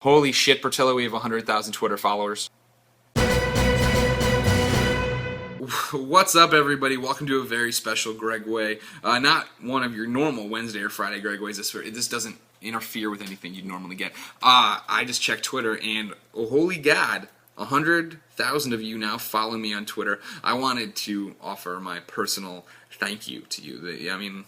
Holy shit, Bertillo, we have 100,000 Twitter followers. What's up, everybody? Welcome to a very special Gregway. Not one of your normal Wednesday or Friday Gregways. This doesn't interfere with anything you'd normally get. I just checked Twitter, and oh, holy God, 100,000 of you now follow me on Twitter. I wanted to offer my personal thank you to you. I mean,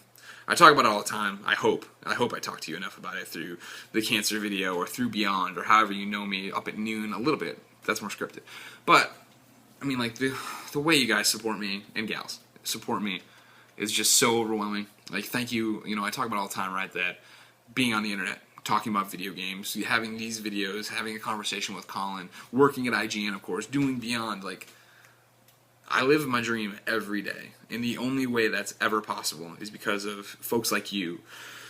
I talk about it all the time. I hope I talk to you enough about it through the cancer video or through Beyond or however you know me up at noon a little bit. That's more scripted. But, I mean, like, the way you guys support me, and gals, support me, is just so overwhelming. Like, thank you. You know, I talk about it all the time, right, that being on the internet, talking about video games, having these videos, having a conversation with Colin, working at IGN, of course, doing Beyond, like, I live my dream every day, and the only way that's ever possible is because of folks like you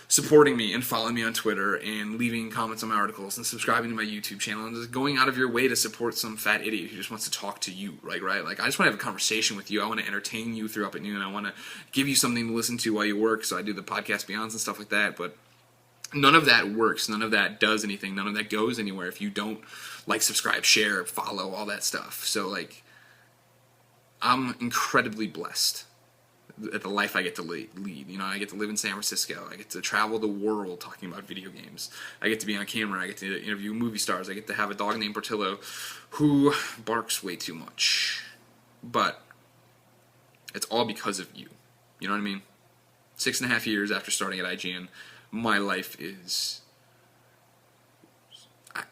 supporting me and following me on Twitter and leaving comments on my articles and subscribing to my YouTube channel and just going out of your way to support some fat idiot who just wants to talk to you, right? Like, I just want to have a conversation with you. I want to entertain you through Up at Noon. I want to give you something to listen to while you work, so I do the podcast Beyonds and stuff like that, but none of that works. None of that does anything. None of that goes anywhere if you don't like, subscribe, share, follow, all that stuff. So, like, I'm incredibly blessed at the life I get to lead. You know, I get to live in San Francisco. I get to travel the world talking about video games. I get to be on camera. I get to interview movie stars. I get to have a dog named Bertillo who barks way too much. But it's all because of you. You know what I mean? 6.5 years after starting at IGN, my life is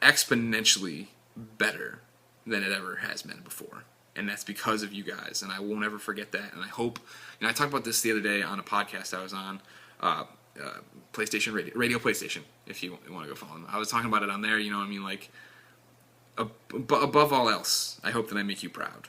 exponentially better than it ever has been before. And that's because of you guys, and I won't ever forget that. And I hope, you know, I talked about this the other day on a podcast I was on, PlayStation Radio PlayStation, if you want to go follow them. I was talking about it on there, you know what I mean, like, above all else, I hope that I make you proud.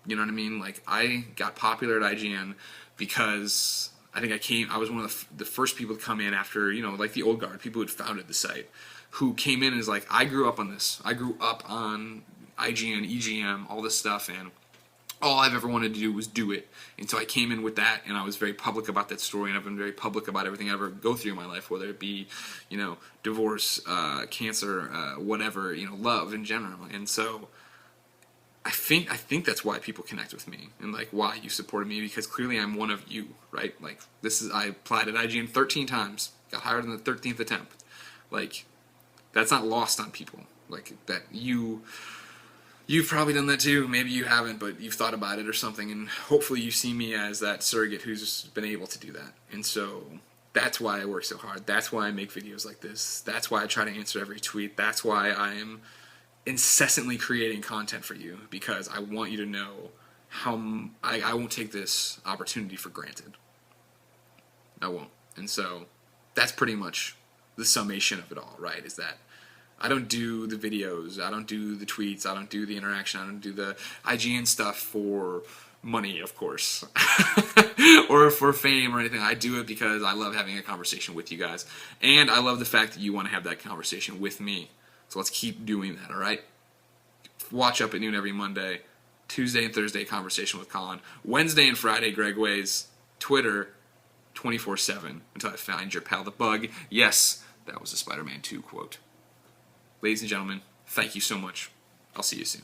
You know what I mean? Like, I got popular at IGN because I think I was one of the first people to come in after, you know, like the old guard, people who had founded the site, who came in and was like, I grew up on this. I grew up on IGN, EGM, all this stuff, and all I've ever wanted to do was do it. And so I came in with that, and I was very public about that story, and I've been very public about everything I ever go through in my life, whether it be, you know, divorce, cancer, whatever, you know, love in general. And so I think that's why people connect with me, and like why you supported me, because clearly I'm one of you, right? Like, I applied at IGN 13 times, got hired in the 13th attempt. Like, that's not lost on people. Like, that You've probably done that too. Maybe you haven't, but you've thought about it or something, and hopefully you see me as that surrogate who's been able to do that. And so that's why I work so hard. That's why I make videos like this. That's why I try to answer every tweet. That's why I am incessantly creating content for you, because I want you to know how I won't take this opportunity for granted. I won't. And so that's pretty much the summation of it all, right? Is that I don't do the videos, I don't do the tweets, I don't do the interaction, I don't do the IGN stuff for money, of course, or for fame or anything. I do it because I love having a conversation with you guys, and I love the fact that you want to have that conversation with me. So let's keep doing that, alright? Watch Up at Noon every Monday, Tuesday and Thursday conversation with Colin, Wednesday and Friday Gregways, Twitter 24/7 until I find your pal the bug. Yes, that was a Spider-Man 2 quote. Ladies and gentlemen, thank you so much. I'll see you soon.